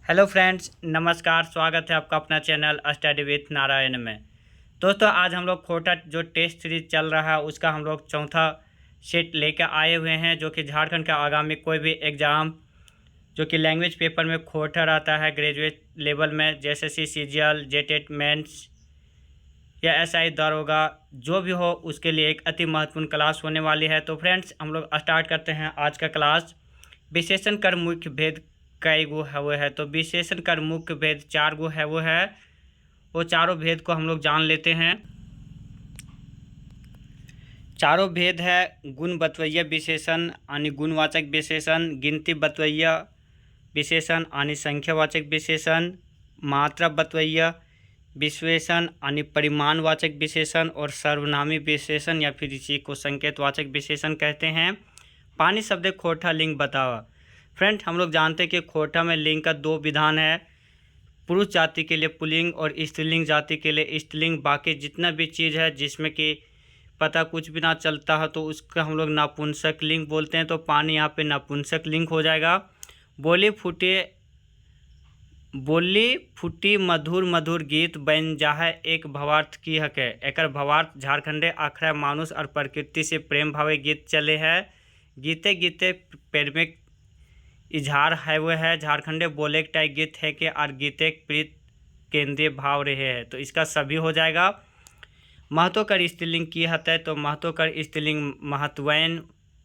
Hello friends, नमस्कार। स्वागत है आपका अपना चैनल स्टडी विथ नारायण में। दोस्तों, आज हम लोग खोटा जो टेस्ट सीरीज चल रहा है उसका हम लोग चौथा सेट लेकर आए हुए हैं, जो कि झारखंड का आगामी कोई भी एग्ज़ाम जो कि लैंग्वेज पेपर में खोटा रहता है ग्रेजुएट लेवल में, जैसे सीजीएल, जेटेट मेंस या एसआई दारोगा, जो भी हो उसके लिए एक अति महत्वपूर्ण क्लास होने वाली है। तो फ्रेंड्स, हम लोग स्टार्ट करते हैं आज का क्लास। विशेषण कर मुख्य भेद कई गो है वो है, तो विशेषण कर मुख्य भेद 4 गो है वो चारों भेद को हम लोग जान लेते हैं। चारों भेद है गुण बतवैया विशेषण यानी गुणवाचक विशेषण, गिनती बतवैया विशेषण यानी संख्यावाचक विशेषण, मात्रा बतवैया विशेषण यानी परिमाणवाचक विशेषण, और सर्वनामी विशेषण या फिर इसी को संकेतवाचक विशेषण कहते हैं। पानी शब्द खोटा लिंग बतावा। फ्रेंड, हम लोग जानते हैं कि खोटा में लिंग का 2 विधान है, पुरुष जाति के लिए पुल्लिंग और स्त्रीलिंग जाति के लिए स्त्रीलिंग। बाकी जितना भी चीज़ है जिसमें कि पता कुछ भी ना चलता है तो उसका हम लोग नपुंसक लिंग बोलते हैं। तो पानी यहाँ पे नपुंसक लिंग हो जाएगा। बोली फूटी मधुर मधुर गीत बन जाए एक भवार्थ की हके। एकर भवार्थ झारखंडे आखरा मानुष और प्रकृति से प्रेम भावे गीत चले है। गीते गीते प्रेमिक इजहार है वो है। झारखंडे बोले टाइप गीत है कि और गीते प्रीत केंद्रीय भाव रहे हैं, तो इसका सभी हो जाएगा। महतो कर स्त्रीलिंग की हतै, तो महतो कर स्त्रीलिंग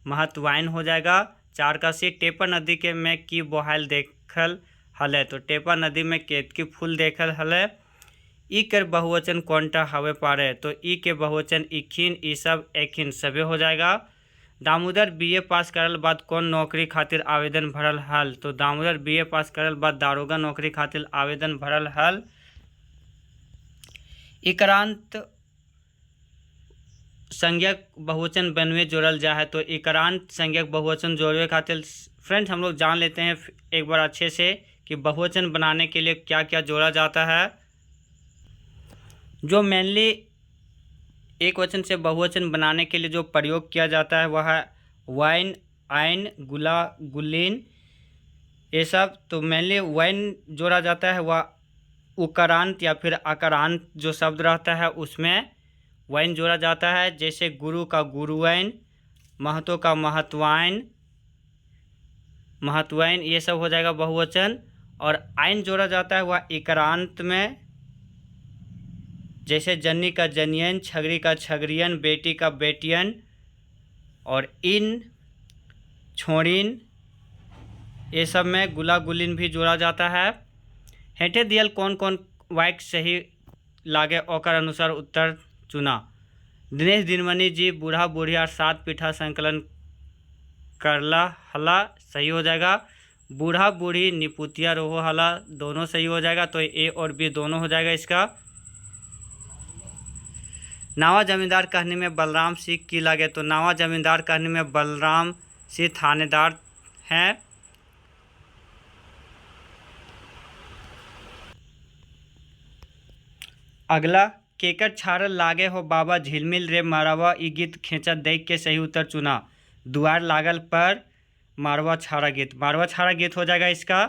महत्वैन हो जाएगा। 4 का सी टेपा नदी के में की बोहाल देखल हले, तो टेपा नदी में केतकी फूल देखल हले। ई कर बहुवचन कौनटा हवे पारे, तो ई के बहुवचन इखिन, ई सब एखिन सभी हो जाएगा। दामोदर बीए पास करल बाद कौन नौकरी खातिर आवेदन भरल हल, तो दामोदर बीए पास करल बाद दारोगा नौकरी खातिर आवेदन भरल हल। इकरांत संज्ञक बहुवचन बनवे जोड़ल जा है, तो इकरांत संज्ञक बहुवचन जोड़वे खातिर फ्रेंड्स हम लोग जान लेते हैं एक बार अच्छे से कि बहुवचन बनाने के लिए क्या क्या जोड़ा जाता है। जो मेनली एक वचन से बहुवचन बनाने के लिए जो प्रयोग किया जाता है वह है वाइन, आइन, गुला, गुलिन, ये सब। तो मेनली वाइन जोड़ा जाता है, वह उकारांत या फिर आकारांत जो शब्द रहता है उसमें वाइन जोड़ा जाता है। जैसे गुरु का गुरुवाइन, महतो का महत्वाइन, ये सब हो जाएगा बहुवचन। और आइन जोड़ा जाता है वह इकारांत में, जैसे जन्नी का जनियन, छगरी का छगरियन, बेटी का बेटियन, और इन, छोड़िन, ये सब में गुला गुलिन भी जोड़ा जाता है। हेठे दियल कौन कौन वाक्य सही लागे ओकर अनुसार उत्तर चुना। दिनेश दिनमणि जी बूढ़ा बूढ़ी और 7 पीठा संकलन करला हला, सही हो जाएगा। बूढ़ा बूढ़ी निपुतिया रोहो हला, दोनों सही हो जाएगा। तो ए और बी दोनों हो जाएगा इसका। नावा जमींदार कहने में बलराम सिंह की लगे, तो नावा जमींदार कहने में बलराम सिंह थानेदार हैं। अगला, केकर छारल लागे हो बाबा झिलमिल रे मारवा, ई गीत खींचा देख के सही उत्तर चुना। दुआर लागल पर मारवा छाड़ा गीत हो जाएगा इसका।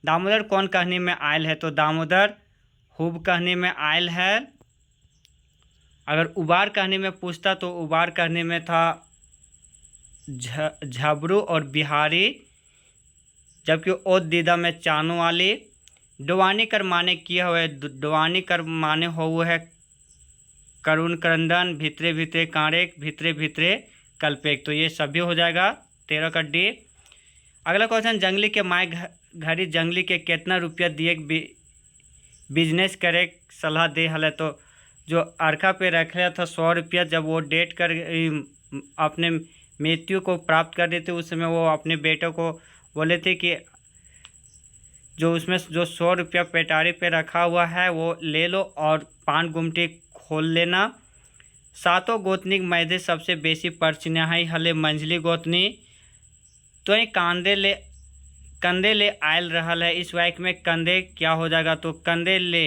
दामोदर कौन कहने में आयल है, तो दामोदर खूब कहने में आयल है। अगर उबार कहने में पूछता तो उबार कहने में था झबरू और बिहारी, जबकि ओ दीदा में चानो वाली। डवानी कर माने किया हुआ है, डवानी कर माने हो है करुण क्रंदन, भितरे भितरे कांरेक, भितरे भितरे कल्पेक, तो ये सभी हो जाएगा 13 का डी। अगला क्वेश्चन, जंगली के माए घड़ी जंगली के कितना रुपया दिए बिजनेस करे सलाह दे हले, तो जो अर्खा पे रख लिया था 100 रुपया, जब वो डेट कर अपने मृत्यु को प्राप्त कर देते उस समय वो अपने बेटे को बोले थे कि जो उसमें जो 100 रुपया पेटारी पे रखा हुआ है वो ले लो और 5 गुमटी खोल लेना। 7 गोतनी मैदे सबसे बेसी परचिन्हाई हले मंझली गोतनी, तो ये कंधे ले आयल रहा है। इस वाक्य में कंधे क्या हो जाएगा, तो कंधे ले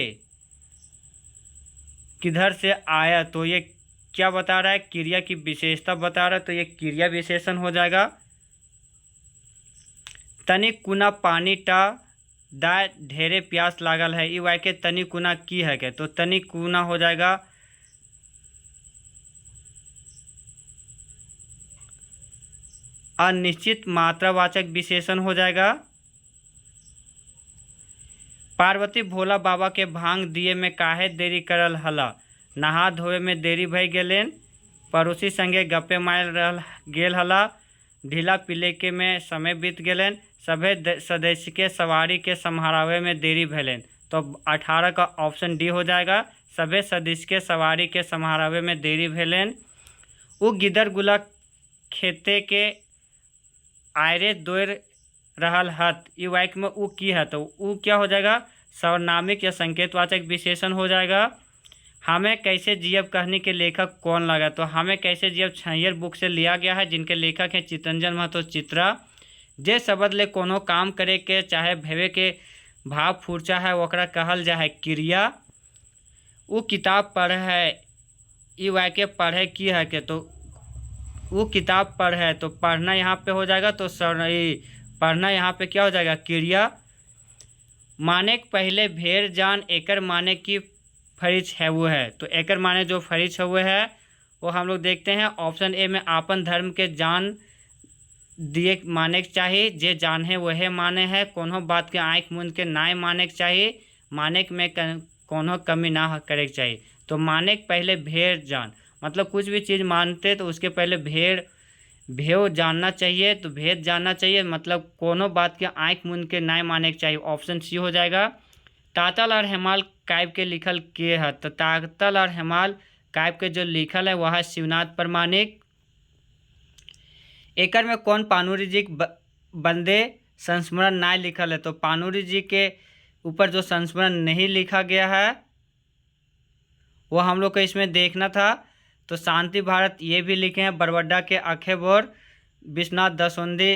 किधर से आया, तो ये क्या बता रहा है, क्रिया की विशेषता बता रहा है, तो ये क्रिया विशेषण हो जाएगा। तनिक कुना पानी टा दाय ढेरे प्यास लागल है। ई वाक्य तनी कुना की है के, तो तनी कुना हो जाएगा अनिश्चित मात्रावाचक विशेषण हो जाएगा। पार्वती भोला बाबा के भांग दिए में काहे देरी करल हला। नहा धोए में देरी भई गेलेन। पड़ोसी संगे गप्पे मार रहल गेल हला। ढीला पिले के में समय बीत गेलेन। सभे सदस्य के सवारी के संभारावे में देरी भेलेन। तो 18 का ऑप्शन डी हो जाएगा। सभे सदस्य के सवारी के संभारावे में देरी भेलेन। उ गिदर गुला खेते के आयरे दोर रहल हत। ई वाक्य में उ की है, तो उ क्या हो जाएगा, सर्वनामिक या संकेतवाचक विशेषण हो जाएगा। हमें कैसे जियब कहने के लेखक कौन लगा, तो हमें कैसे जियब छैयर बुक से लिया गया है, जिनके लेखक हैं चितरंजन महतो चित्रा। जे शब्द ले कोनो काम करे के चाहे भेवे के भाव फूर्चा है ओकरा कहल जा है क्रिया। उ किताब पढ़े है। ई वाक्य पढ़े की है के, तो वो किताब पढ़े, तो पढ़ना यहाँ पे हो जाएगा। तो पढ़ना यहाँ पे क्या हो जाएगा, क्रिया। माने के पहले भेड़ जान एकर माने की फरिच है वो है, तो एकर माने जो फरिच है वो है वो हम लोग देखते हैं ऑप्शन ए में आपन धर्म के जान दिए माने के चाहिए। जे जान है वह माने है। कोनो बात के आँख मूंद के नाय माने के चाहिए। माने के में कोनो कमी ना करे के चाहिए। तो माने के पहले भेड़ जान, मतलब कुछ भी चीज़ मानते तो उसके पहले भेव जानना चाहिए। तो भेद जानना चाहिए, मतलब कोनो बात के आँख मूंद के नाय माने के चाहिए। ऑप्शन सी हो जाएगा। तातल और हेमाल काव्य के लिखल के है, तो तातल और हेमाल काव्य के जो लिखल है वह है शिवनाथ प्रामाणिक। एकर में कौन पानुरी जी बंदे संस्मरण ना लिखल है, तो पानुरी जी के ऊपर जो संस्मरण नहीं लिखा गया है वो हम लोग को इसमें देखना था। तो शांति भारत ये भी लिखे हैं बरवड्डा के अखेबोर, विश्वनाथ दसोंदी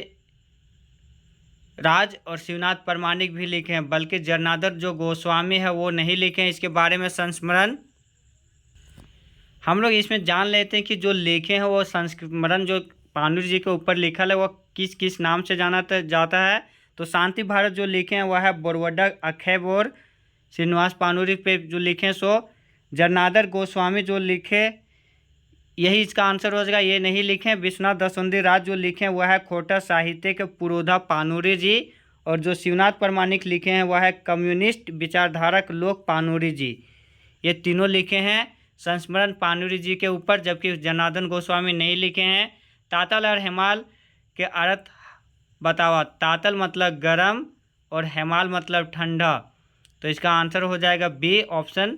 राज और शिवनाथ प्रामाणिक भी लिखे हैं, बल्कि जरनादर जो गोस्वामी है वो नहीं लिखे हैं इसके बारे में संस्मरण। हम लोग इसमें जान लेते हैं कि जो लिखे हैं वो संस्मरण जो पानुरी जी के ऊपर लिखल है वो किस किस नाम से जाना जाता है। तो शांति भारत जो लिखे हैं वह है बरवड्डा अखेबोर श्रीनिवास पानुरी पे जो लिखे सो। जरनादर गोस्वामी जो लिखे यही इसका आंसर हो जाएगा, ये नहीं लिखे। विश्वनाथ दसोंदी राज जो लिखे हैं वह है खोटा साहित्य के पुरोधा पानुरी जी। और जो शिवनाथ प्रामाणिक लिखे हैं वह है कम्युनिस्ट विचारधारक लोक पानुरी जी। ये तीनों लिखे हैं संस्मरण पानुरी जी के ऊपर, जबकि जनार्दन गोस्वामी नहीं लिखे हैं। तातल और हेमाल के अर्थ बतावा। तातल मतलब गर्म और हेमाल मतलब ठंडा, तो इसका आंसर हो जाएगा बी ऑप्शन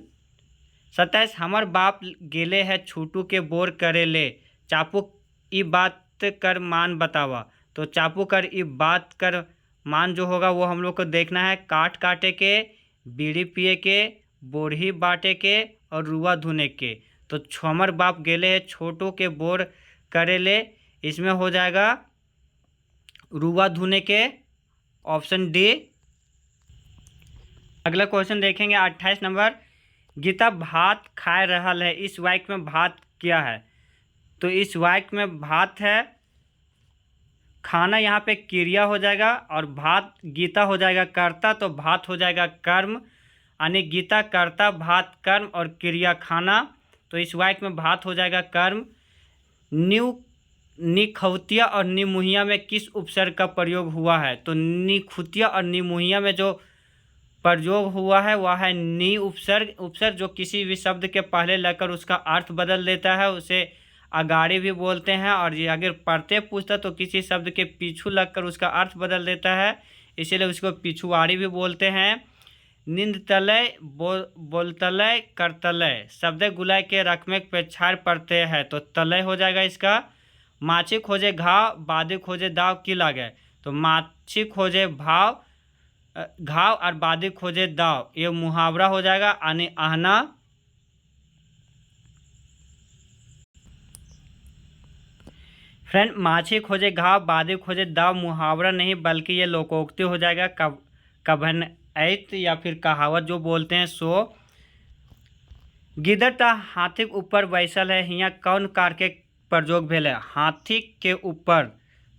27। हमर बाप गेले है छूटू के बोर करे ले। चापू ई बात कर मान बतावा। तो चापू कर ई बात कर मान जो होगा वो हम लोग को देखना है। काट काटे के, बीड़ी पिए के, बोरही बाटे के और रुआ धुने के। तो हमर बाप गेले है छोटू के बोर करे ले, इसमें हो जाएगा रुआ धुने के, ऑप्शन डी। अगला क्वेश्चन देखेंगे 28 नंबर। गीता भात खाए रहल है। इस वाक्य में भात क्या है, तो इस वाक्य में भात है खाना, यहाँ पे क्रिया हो जाएगा। और भात गीता हो जाएगा कर्ता, तो भात हो जाएगा कर्म, यानी गीता कर्ता भात कर्म और क्रिया खाना। तो इस वाक्य में भात हो जाएगा कर्म। निखुतिया और निमुहिया में किस उपसर्ग का प्रयोग हुआ है, तो निखुतिया और निमुहिया में जो प्रयोग हुआ है वह है नी उपसर्ग। उपसर्ग जो किसी भी शब्द के पहले लगकर उसका अर्थ बदल देता है उसे अगाड़ी भी बोलते हैं। और ये अगर पढ़ते पूछता तो किसी शब्द के पीछू लगकर उसका अर्थ बदल देता है, इसीलिए उसको पिछुआड़ी भी बोलते हैं। निंदतलय बोलतलय करतलय शब्द गुलाय के रकमे पे छाड़ पड़ते हैं, तो तलय हो जाएगा इसका। माछी खोजे घाव बादी खोजे दाव की लागे, तो माछी खोजे घाव और बादी खोजे दाव, ये मुहावरा हो जाएगा। यानी आहना। फ्रेंड, माछी खोजे घाव बादी खोजे दाव मुहावरा नहीं बल्कि ये लोकोक्ति हो जाएगा। कभनैत या फिर कहावत जो बोलते हैं सो। गिदड़ ता हाथी के ऊपर बैसल है, हियाँ कौन कार के प्रयोग भेल है, हाथी के ऊपर,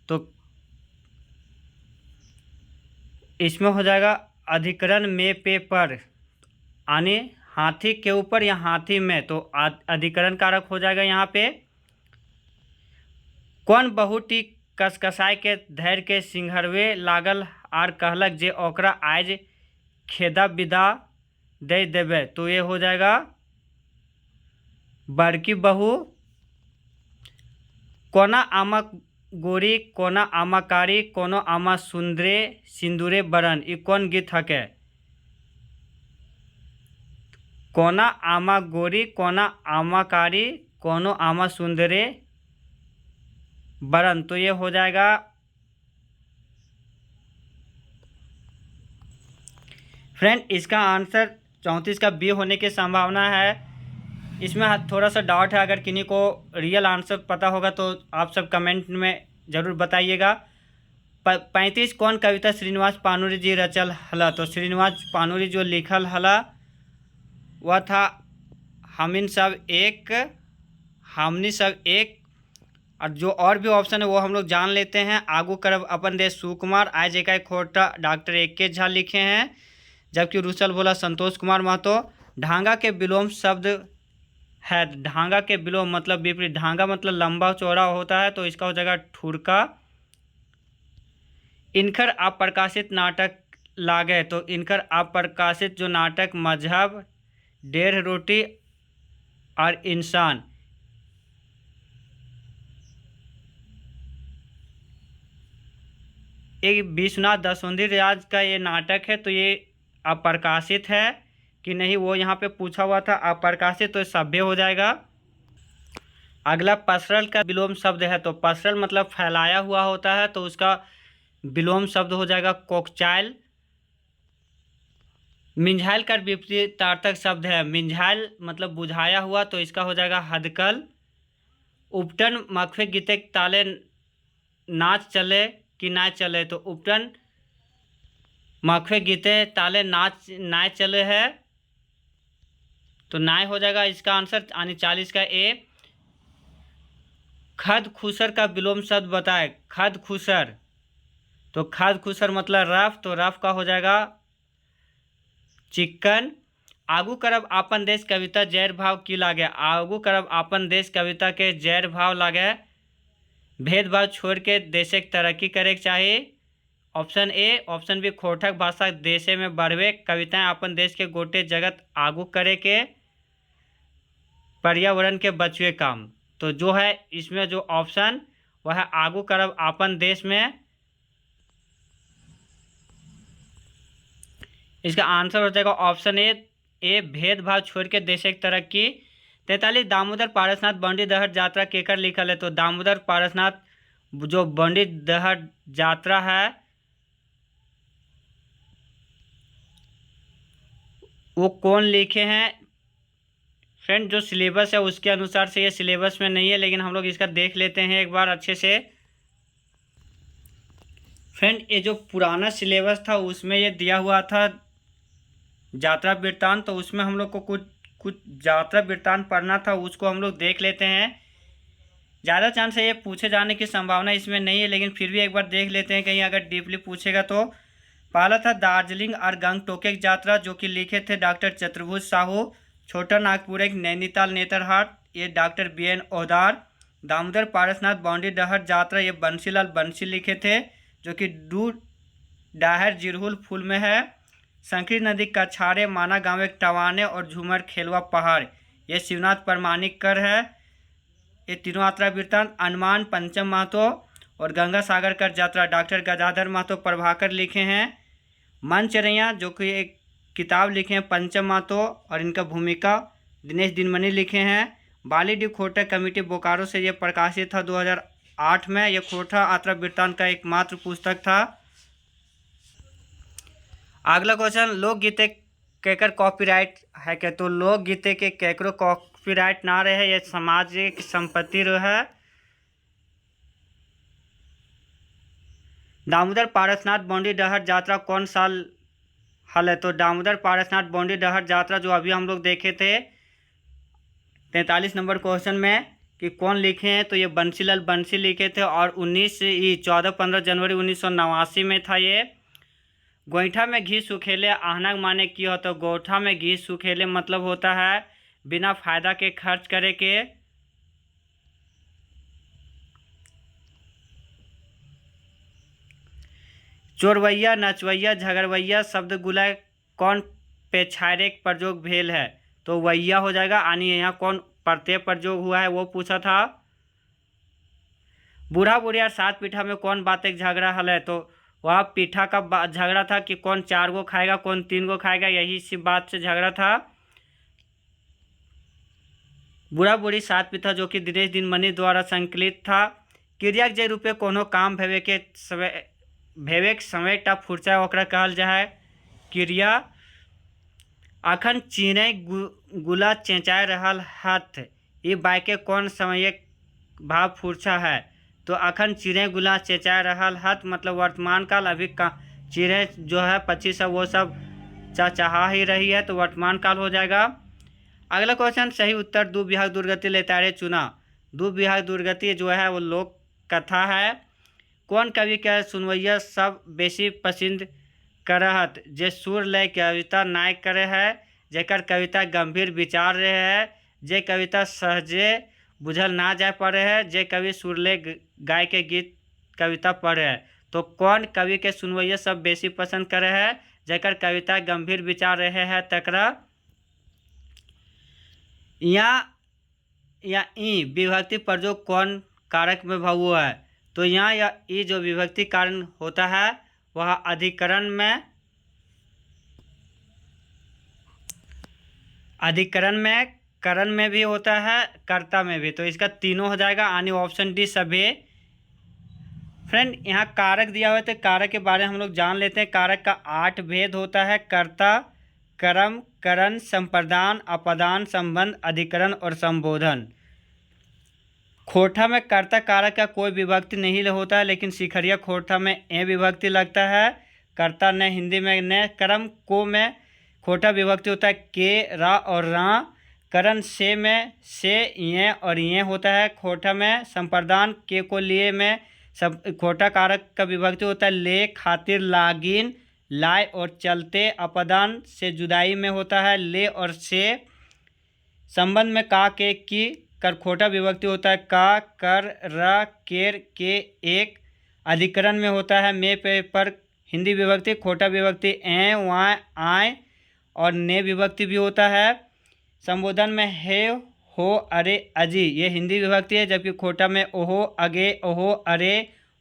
तो इसमें हो जाएगा अधिकरण में पे पर, यानी हाथी के ऊपर या हाथी में, तो अधिकरण कारक हो जाएगा यहाँ पे। कौन बहुटी कसकसाय के धैर्य के सिंघरवे लागल आर कहलक जे ओकरा आज खेदा विदा दे देवे, तो ये हो जाएगा बड़की बहू। कोना आमा गोरी कोना आमा कारी कोनो आमा सुंदरे सिंदूरे बरन, ये कौन गीत हके? कोना आमा गोरी कोना आमा कारी कोनो आमा सुंदरे बरन, तो ये हो जाएगा फ्रेंड इसका आंसर 34 का बी होने की संभावना है। इसमें थोड़ा सा डाउट है, अगर किन्हीं को रियल आंसर पता होगा तो आप सब कमेंट में ज़रूर बताइएगा। 35 कौन कविता श्रीनिवास पानुरी जी रचल हला? तो श्रीनिवास पानुरी जो लिखल हला वह था हमनी सब एक। और जो और भी ऑप्शन है वो हम लोग जान लेते हैं। आगू करब अपन देश सुकुमार, आज एक खोटा डॉक्टर AK झा लिखे हैं, जबकि रुसल बोला संतोष कुमार महतो। ढांगा के विलोम शब्द है, ढांगा के विलोम मतलब विपरीत, ढांगा मतलब लंबा चौड़ा होता है, तो इसका हो जाएगा ठुरका। इनकर अप्रकाशित नाटक लागे, तो इनकर अप्रकाशित जो नाटक मजहब, डेढ़ रोटी और इंसान, एक विश्वनाथ दसवंधी राज का ये नाटक है, तो ये अप्रकाशित है कि नहीं वो यहाँ पे पूछा हुआ था। अप्रकाशित तो सभ्य हो जाएगा। अगला पसरल का विलोम शब्द है, तो पसरल मतलब फैलाया हुआ होता है, तो उसका विलोम शब्द हो जाएगा कोकचाइल। मिंझाइल का विपरीतार्थक शब्द है, मिंझाइल मतलब बुझाया हुआ, तो इसका हो जाएगा हदकल। उपटन मखफे गीते ताले नाच चले कि ना चले, तो उपटन मखफे गीते ताले नाच चले है, तो नाय हो जाएगा इसका आंसर, यानी 40 का ए। खद खुसर का विलोम शब्द बताए, खद खुसर, तो खद खुसर मतलब रफ, तो रफ का हो जाएगा चिकन। आगू करब आपन देश कविता जैर भाव की लागे, आगू करब आपन देश कविता के जैर भाव लागे, भेदभाव छोड़ के देश के तरक्की करे के चाहिए। Option A. ऑप्शन बी खोटक भाषा देशे में बढ़वे, कविताएं अपन देश के गोटे जगत आगू करे के, पर्यावरण के बचवे काम, तो जो है इसमें जो ऑप्शन वह है आगू करब आपन देश में। इसका आंसर हो जाएगा ऑप्शन ए भेदभाव छोड़ के देश की तरक्की। 43 दामोदर पारसनाथ बंडी दहर यात्रा केकर लिखल है, तो दामोदर पारसनाथ जो बंडी दहर यात्रा है वो कौन लिखे हैं? फ्रेंड जो सिलेबस है उसके अनुसार से ये सिलेबस में नहीं है, लेकिन हम लोग इसका देख लेते हैं एक बार अच्छे से। फ्रेंड ये जो पुराना सिलेबस था उसमें ये दिया हुआ था यात्रा वृत्तांत, तो उसमें हम लोग को कुछ यात्रा वृत्तांत पढ़ना था, उसको हम लोग देख लेते हैं। ज़्यादा चांस है ये पूछे जाने की संभावना इसमें नहीं है, लेकिन फिर भी एक बार देख लेते हैं कहीं अगर डीपली पूछेगा तो। पहला था दार्जिलिंग और गंगटोक की यात्रा, जो कि लिखे थे डॉक्टर चतुर्भुज साहू। छोटा नागपुर एक नैनीताल नेतरहाट, ये डॉक्टर BN ओदार। दामोदर पारसनाथ बॉन्डी डहर यात्रा, ये बंसीलाल बंसी लिखे थे, जो कि डू डाहर जिरहुल फूल में है। संकरी नदी कछारे माना गाँव एक टवाने और झूमर खेलवा पहाड़, ये शिवनाथ परमाणिकर है। ये तीनों यात्रा वृत्तांत अनुमान पंचम महतो और गंगा सागर कर यात्रा डॉक्टर गजाधर महतो प्रभाकर लिखे हैं। मनचरैया जो कि एक किताब लिखे हैं पंचम महतो और इनका भूमिका दिनेश दिनमणि लिखे हैं। बाली डी खोटा कमेटी बोकारो से ये प्रकाशित था 2008 में। यह खोटा यात्रा वृत्तांत का एकमात्र पुस्तक था। अगला क्वेश्चन, लोकगीते केकर कॉपीराइट है क्या? तो लोकगीते के केकरो कॉपीराइट ना रहे, ये सामाजिक संपत्ति रहे। दामोदर पारसनाथ बॉन्डी डहर यात्रा कौन साल हल है? तो दामोदर पारसनाथ बॉन्डी डहर यात्रा जो अभी हम लोग देखे थे 43 नंबर क्वेश्चन में कि कौन लिखे हैं, तो ये बंसीलाल बंसी लिखे थे और 14-15 जनवरी 1989 में था ये। गोईठा में घी सुखेले आहनक माने की हो, तो गोईठा में घी सुखेले मतलब होता है बिना फायदा के खर्च करे के। चोरवैया नचवैया झगड़वैया शब्द गुला कौन पेछारे प्रयोग भेल है, तो वैया हो जाएगा। यानी यहाँ कौन प्रत्यय प्रयोग हुआ है वो पूछा था। बूढ़ा बुढ़िया सात पीठा में कौन बात एक झगड़ा हल है, तो वह पीठा का झगड़ा था कि कौन 4 गो खाएगा कौन 3 गो खाएगा, यही सी बात से झगड़ा था। बूढ़ा बूढ़ी सात पीठा जो कि दिनेश दिनमणि द्वारा संकलित था। क्रिया के रूपे कोनो काम भेवे के समय टा फुर्चा ओकरा कहल जाए क्रिया। अखन चिड़ै गुला चेंचाए रहल हथ, ई बायके कौन समय भाव फुर्चा है, तो अखन चिड़ै गुला चेंचाए रहल हथ मतलब वर्तमान काल। अभी का चिड़ै जो है पक्षी सब वो सब चहचहा ही रही है, तो वर्तमान काल हो जाएगा। अगला क्वेश्चन सही उत्तर दू बिहाग दुर्गति लेतारे चुना। दू बिहाग दुर्गति जो है वो लोक कथा है। कौन कवि के सुनवैया सब बेसी पसंद करहत, जे सुर लय कविता नाय करे है, जेकर कविता गंभीर विचार रहे है, जे कविता सहजे बुझल ना जाए पड़े है, जे कवि सुरले गाय के गीत कविता पढ़े है। तो कौन कवि के सुनवैया सब बेसी पसंद करे है, जेकर कविता गंभीर विचार रहे है तकरा। या ई विभक्ति प्रयोग कौन कारक में भावो है, तो यहाँ या ई जो विभक्ति कारण होता है वह अधिकरण में करण में भी होता है, कर्ता में भी, तो इसका तीनों हो जाएगा। यानी ऑप्शन डी सभी। फ्रेंड यहाँ कारक दिया हुआ है, तो कारक के बारे में हम लोग जान लेते हैं। कारक का 8 भेद होता है, कर्ता, कर्म, करण, संप्रदान, अपदान, संबंध, अधिकरण और संबोधन। खोटा में कर्ता कारक का कोई विभक्ति नहीं होता है, लेकिन शिखरिया खोटा में ए विभक्ति लगता है। कर्ता ने हिंदी में ने। कर्म को में खोटा विभक्ति होता है के, रा और रा। करण से में से, ये और ये होता है खोटा में। संप्रदान के को लिए में सब खोटा कारक का विभक्ति होता है ले, खातिर, लागिन, लाए और चलते। अपदान से जुदाई में होता है ले और से। संबंध में का, के, की कर खोटा विभक्ति होता है का, कर, र, केर, के, एक। अधिकरण में होता है में पे पर हिंदी विभक्ति, खोटा विभक्ति ए, वाय, आय और ने विभक्ति भी होता है। संबोधन में है, हो, अरे, अजी ये हिंदी विभक्ति है, जबकि खोटा में ओहो, अगे, ओहो, अरे,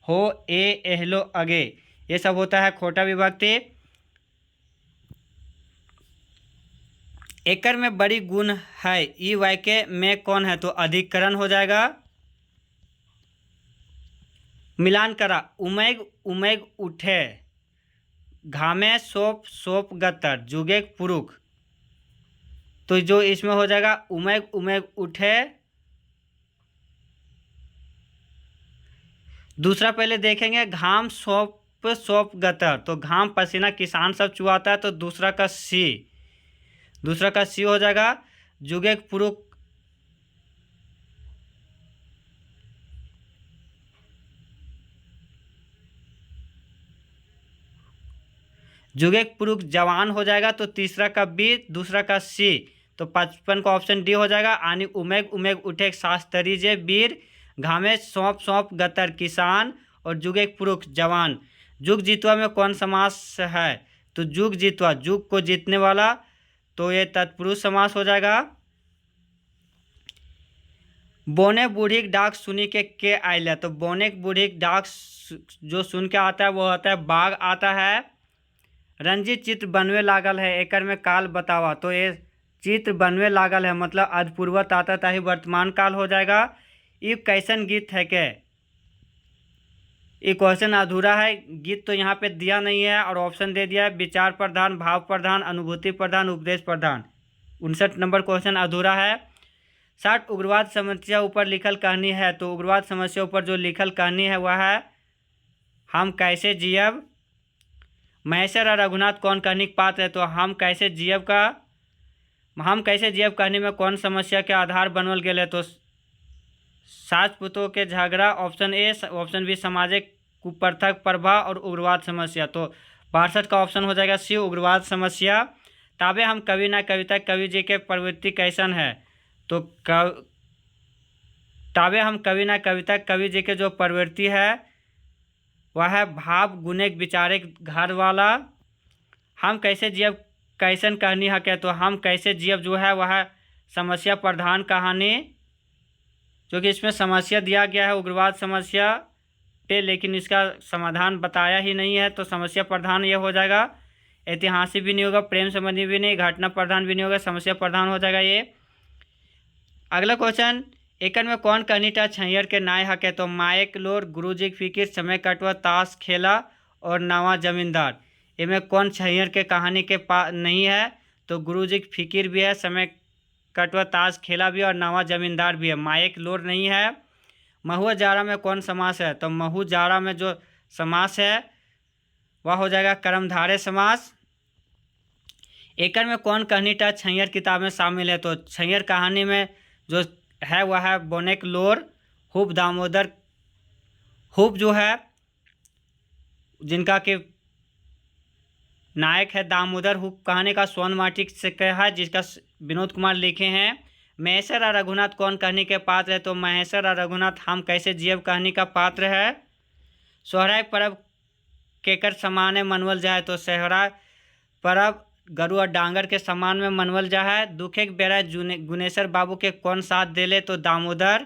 हो, ए, एहलो, अगे ये सब होता है खोटा विभक्ति। एकर में बड़ी गुण है, ई वाक्य में कौन है, तो अधिकरण हो जाएगा। मिलान करा, उमैग उमैग उठे, घामे सोप सोप गतर, जुगे पुरुख, तो जो इसमें हो जाएगा उमैग उमैग उठे। दूसरा पहले देखेंगे, घाम सोप सोप गतर, तो घाम पसीना किसान सब चुआता है, तो दूसरा का सी हो जाएगा। जुगे पुरुख, जुगे पुरुष जवान हो जाएगा, तो तीसरा का बी, दूसरा का सी, तो 55 का ऑप्शन डी हो जाएगा। आनी उमेग उमेग उठे शास्त्री जे वीर, घामे सौंप सौंप गतर किसान और जुगे पुरुष जवान। जुग जीतवा में कौन समास है, तो जुग जीतवा जुग को जीतने वाला, तो ये तत्पुरुष समास हो जाएगा। बोने बूढ़ी डाक सुनी के आइला, तो बोने बूढ़ी डाक जो सुन के आता है वो आता है बाघ आता है। रंजीत चित्र बनवे लागल है, एकर में काल बतावा, तो ये चित्र बनवे लागल है मतलब अधपूर्वत आता था ही वर्तमान काल हो जाएगा। ये कैसन गीत है के, ये क्वेश्चन अधूरा है, गीत तो यहाँ पे दिया नहीं है और ऑप्शन दे दिया है विचार प्रधान, भाव प्रधान, अनुभूति प्रधान, उपदेश प्रधान। 59 नंबर क्वेश्चन अधूरा है। 60 उग्रवाद समस्या ऊपर लिखल कहानी है, तो उग्रवाद समस्या ऊपर जो लिखल कहानी है वह है हम कैसे जियब। महेश्वर और रघुनाथ कौन कहानी के पात्र है, तो हम कैसे जियब कहानी में कौन समस्या के आधार बनल गया है, तो सास पुतों के झगड़ा, ऑप्शन ए। ऑप्शन बी सामाजिक कुप्रथा प्रभाव और उग्रवाद समस्या। तो पार्षद का ऑप्शन हो जाएगा सी, उग्रवाद समस्या। ताबे हम कवि ना कविता कवि जी के प्रवृत्ति कैसन है, तो ताबे हम कवि ना कविता कवि जी के जो प्रवृत्ति है वह है भाव गुणिक विचारिक घर वाला। हम कैसे जियब कैसन कहानी है क्या, तो हम कैसे जियब जो है वह समस्या प्रधान कहानी, जो कि इसमें समस्या दिया गया है उग्रवाद समस्या पे, लेकिन इसका समाधान बताया ही नहीं है, तो समस्या प्रधान ये हो जाएगा। ऐतिहासिक भी नहीं होगा, प्रेम संबंधी भी नहीं, घटना प्रधान भी नहीं होगा, समस्या प्रधान हो जाएगा ये। अगला क्वेश्चन, एकन में कौन कहनीटा छैयर के नाय हके, तो मायक लोर, गुरुजी की फिकिर, समय कटवा, ताश खेला और नवा जमींदार। इनमें कौन छैयर के कहानी के नहीं है, तो गुरुजी की फिकिर भी है, समय कटवा, ताश खेला भी और नवा जमींदार भी है। मायक लोर नहीं है। महुआ जारा में कौन समास है, तो महू जारा में जो समास है वह हो जाएगा कर्मधारय समास। एकन में कौन कहनीटा छैयर किताब में शामिल है, तो छैयर कहानी में जो है वह है बोनेक लोर, हुब दामोदर। हुब जो है जिनका कि नायक है दामोदर हुब कहानी का स्वर्ण माटी से है, जिसका विनोद कुमार लिखे हैं। महेश्वर और रघुनाथ कौन कहानी के पात्र है, तो महेश्वर और रघुनाथ हम कैसे जीव कहानी का पात्र है। सोहराय परब केकर समान है मनवल जाए, तो सोहराय परब गरु और डांगर के समान में मनवल जा है। दुखे के बेरा गुनेश्वर बाबू के कौन साथ देले, तो दामोदर।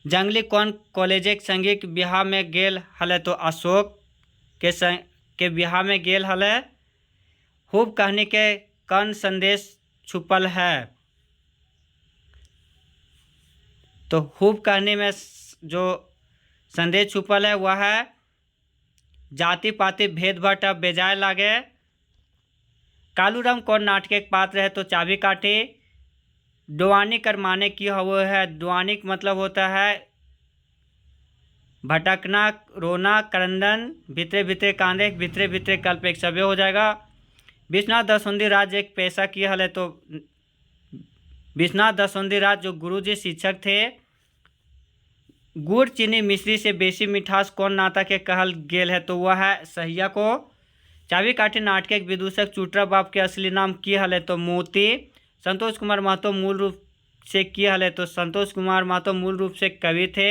जंगली कौन कॉलेज संगी के बिहार में गेल हले, तो अशोक के बिहार में गेल हले। हुब कहानी के कौन संदेश छुपल है, तो हुब कहानी में जो संदेश छुपल है वह है जाति पाति भेद भाट अब बेजाय लागे। कालूराम कौन नाटक के पात्र है, तो चाबी काठी। डुआनी कर माने की हुआ है, डुआनी मतलब होता है भटकना, रोना, क्रंदन, भितरे भितरे कांदे, भितरे भितरे कल्प, एक सभ्य हो जाएगा। विश्वनाथ दसुंदी राज एक पैसा की हल है, तो विश्वनाथ दसुंदी राज जो गुरुजी शिक्षक थे। गुड़ चीनी मिश्री से बेसी मिठास कौन नाता के कहल गेल है, तो वह है सहिया को। चाबी काठी नाटक के विदूषक चुटरा बाप के असली नाम की हल है, तो मोती। संतोष कुमार महतो मूल रूप से की हल है, तो संतोष कुमार महतो मूल रूप से कवि थे।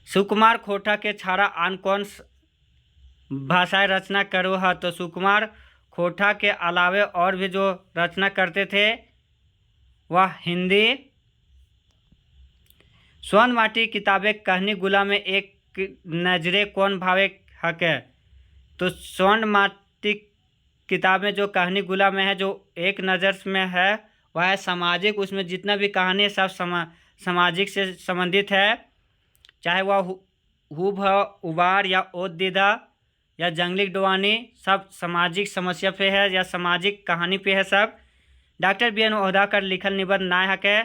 सुकुमार खोटा के छाड़ा आन कौन भाषाएं रचना करो है, तो सुकुमार खोटा के अलावे और भी जो रचना करते थे वह हिंदी। स्वर्ण माटी किताबें कहनी गुला में एक नजरे कौन भावे हके, तो स्वर्ण माटी किताब में जो कहानी गुला में है जो एक नज़र में है वह है सामाजिक। उसमें जितना भी कहानी है सब सामाजिक से संबंधित है, चाहे वह हुब उबार या ओद दीदा या जंगली डुआनी, सब सामाजिक समस्या पे है या सामाजिक कहानी पे है सब। डॉक्टर बी एन ओहदाकर लिखल निबंध नाय हके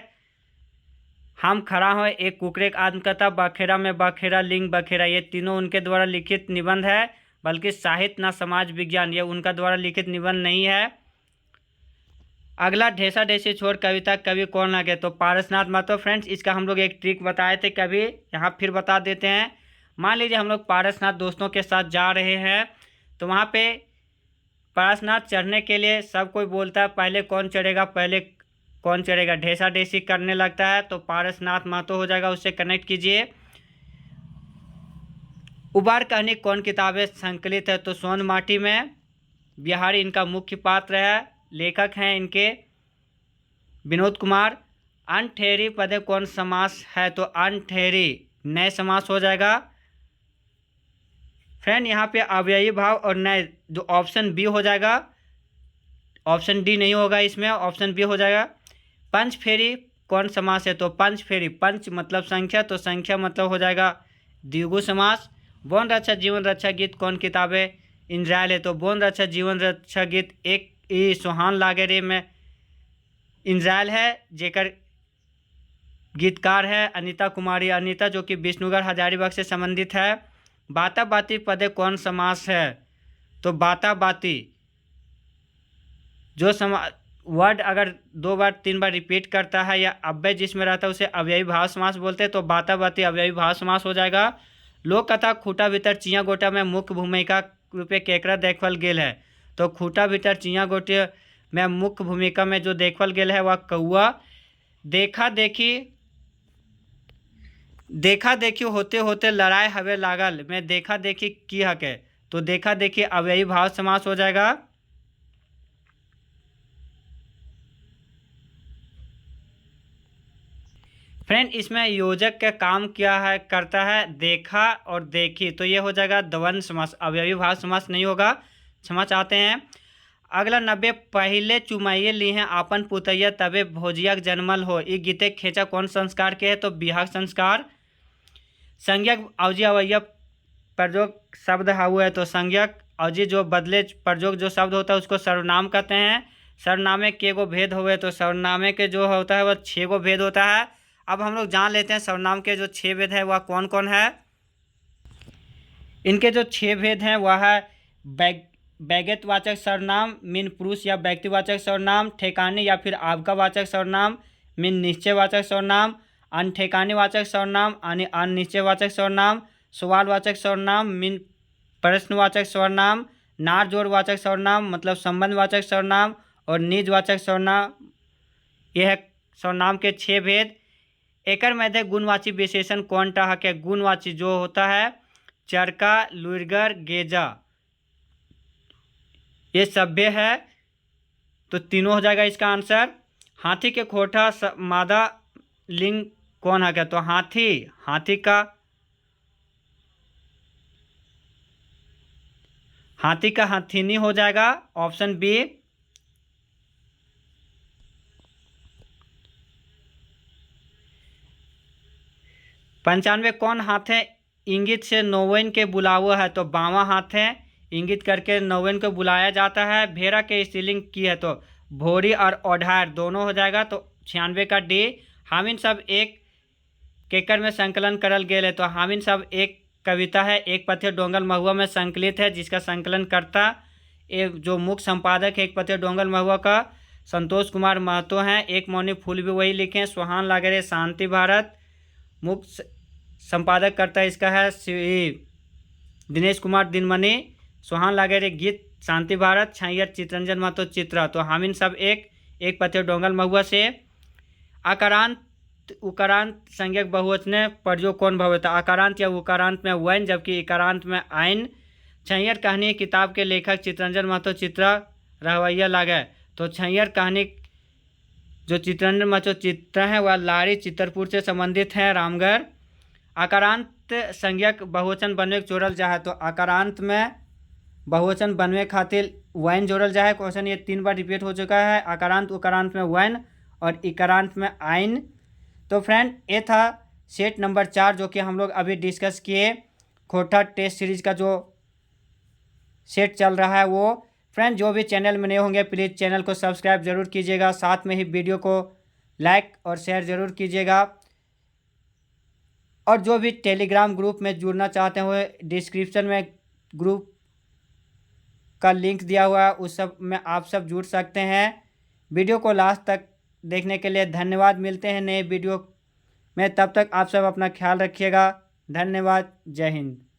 हम खड़ा हो एक कुकरे आत्मकथा, बखेरा में बखेरा, लिंग बखेरा, ये तीनों उनके द्वारा लिखित निबंध है, बल्कि साहित्य ना समाज विज्ञान ये उनका द्वारा लिखित निबंध नहीं है। अगला ढेसा ढेसी छोड़ कविता कवि कौन लगे, तो पारसनाथ महतो। फ्रेंड्स इसका हम लोग एक ट्रिक बताए थे कभी, यहाँ फिर बता देते हैं। मान लीजिए हम लोग पारसनाथ दोस्तों के साथ जा रहे हैं, तो वहाँ पे पारसनाथ चढ़ने के लिए सब कोई बोलता है पहले कौन चढ़ेगा, पहले कौन चढ़ेगा, ढेसा ढेसी करने लगता है, तो पारसनाथ महतो हो जाएगा, उससे कनेक्ट कीजिए। उबार कहानी कौन किताबें संकलित है, तो स्वर्ण माटी में बिहारी इनका मुख्य पात्र है, लेखक हैं इनके विनोद कुमार। अनठेरी पदे कौन समास है, तो अनठेरी नए समास हो जाएगा। फ्रेंड यहाँ पे अव्ययी भाव और नए जो ऑप्शन बी हो जाएगा, ऑप्शन डी नहीं होगा इसमें, ऑप्शन बी हो जाएगा। पंच फेरी कौन समास है, तो पंच फेरी, पंच मतलब संख्या, तो संख्या मतलब हो जाएगा द्विगु समास। वन रक्षा जीवन रक्षा गीत कौन किताबें इंद्रायल है, तो वन रक्षा जीवन रक्षा गीत एक सुहान लागे रे में इंद्रायल है, जेकर गीतकार है अनीता कुमारी, अनीता जो कि विष्णुगढ़ हजारीबाग से संबंधित है। बाता बाती पदे कौन समास है, तो बाता बाती जो वर्ड अगर 2 बार 3 बार रिपीट करता है या अव्यय जिसमें रहता है उसे अव्ययी भाव समास बोलते हैं, तो बाता बाती अव्ययी भाव समास हो जाएगा। लोक कथा खूटा भीतर चिया गोटा में मुख्य भूमिका रूपे केकरा देखल गेल है। तो खूटा भीतर चिया गोटे में मुख्य भूमिका में जो देखल गेल है वह कौआ। देखा देखी होते होते लड़ाई हवे लागल में देखा देखी की हके। तो देखा देखी अव्ययी भाव समास हो जाएगा। फ्रेंड इसमें योजक का काम क्या है करता है, देखा और देखी, तो ये हो जाएगा द्वंद्व समास, अव्ययी भाव समास नहीं होगा, क्षमा चाहते हैं। अगला 90 पहले चुमाइए ली हैं आपन पुतैया तबे भोजिया जन्मल हो। ये गीते खेचा कौन संस्कार के है, तो बिहार संस्कार। संज्ञक अवजी अवैया प्रयोग शब्द हुआ है, तो संज्ञक अवजी जो बदले प्रयोग जो शब्द होता है उसको सर्वनाम कहते हैं। सर्वनामे के गो भेद हुए, तो सर्वनामे के जो होता है वह 6 गो भेद होता है। अब हम लोग जान लेते हैं सर्वनाम के जो 6 भेद है वह कौन कौन है। इनके जो 6 भेद हैं वह है व्यक्तिवाचक सर्वनाम, मीन पुरुष या व्यक्तिवाचक सर्वनाम, ठेकाने या फिर आपकावाचक सर्वनाम, मीन निश्चयवाचक सर्वनाम, अनठेकानेवाचक सर्वनाम यानी अनिश्चयवाचक सर्वनाम, सवालवाचक सर्वनाम मीन प्रश्नवाचक सर्वनाम, नार जोड़वाचक सर्वनाम मतलब संबंधवाचक सर्वनाम, और निजवाचक सर्वनाम। यह है सर्वनाम के 6 भेद। एकर मध्य गुणवाची विशेषण कौन टा है। गुणवाची जो होता है चरका, लुरगर, गेजा, ये सभ्य है, तो तीनों हो जाएगा इसका आंसर। हाथी के खोटा मादा लिंग कौन है, तो हाथी का हाथीनी हो जाएगा, ऑप्शन बी। 95 कौन हाथ है इंगित से नौवन के बुलावा है, तो बावां हाथ है इंगित करके नौवन को बुलाया जाता है। भेड़ा के स्त्रीलिंग की है, तो भोरी और ओढ़ार दोनों हो जाएगा, तो 96 का डी। हामिन सब एक केकर में संकलन करल गेल है, तो हामिन सब एक कविता है, एक पथिया डोंगल महुआ में संकलित है, जिसका संकलन करता एक जो मुख्य संपादक है एक पथिया डोंगल महुआ का संतोष कुमार महतो हैं। एक मौनी फूल भी वही लिखे हैं, सुहान लागरे शांति भारत। मुख्य संपादक करता इसका है दिनेश कुमार दिनमणि। सुहान लागरे गीत शांति भारत, छैयर चितरंजन महतो चित्रा। तो हामिन सब एक पथिया डोंगल महुआ से। आकारांत उकारांत संज्ञक बहुवचने प्रयोग कौन भवता। आकारांत या उकारांत में वैन, जबकि इकारांत में आइन। छैयर कहानी किताब के लेखक चितरंजन महतो चित्रा रहवैया लागे, तो छैयर कहानी जो चितरंजन महतो चित्रा है वह लारी चित्रपुर से संबंधित है, रामगढ़। आकारांत संज्ञक बहुवचन बनवे जोड़ल जाए, तो आकारांत में बहुवचन बनवे खातिर वैन जोड़ल जाए। क्वेश्चन ये 3 बार रिपीट हो चुका है। आकारांत उकारांत में वैन और इकारांत में आइन। तो फ्रेंड ये था सेट नंबर 4 जो कि हम लोग अभी डिस्कस किए। खोटा टेस्ट सीरीज का जो सेट चल रहा है वो। फ्रेंड जो भी चैनल में नए होंगे प्लीज़ चैनल को सब्सक्राइब जरूर कीजिएगा, साथ में ही वीडियो को लाइक और शेयर ज़रूर कीजिएगा। और जो भी टेलीग्राम ग्रुप में जुड़ना चाहते हुए डिस्क्रिप्शन में ग्रुप का लिंक दिया हुआ है, उस सब में आप सब जुड़ सकते हैं। वीडियो को लास्ट तक देखने के लिए धन्यवाद। मिलते हैं नए वीडियो में, तब तक आप सब अपना ख्याल रखिएगा। धन्यवाद। जय हिंद।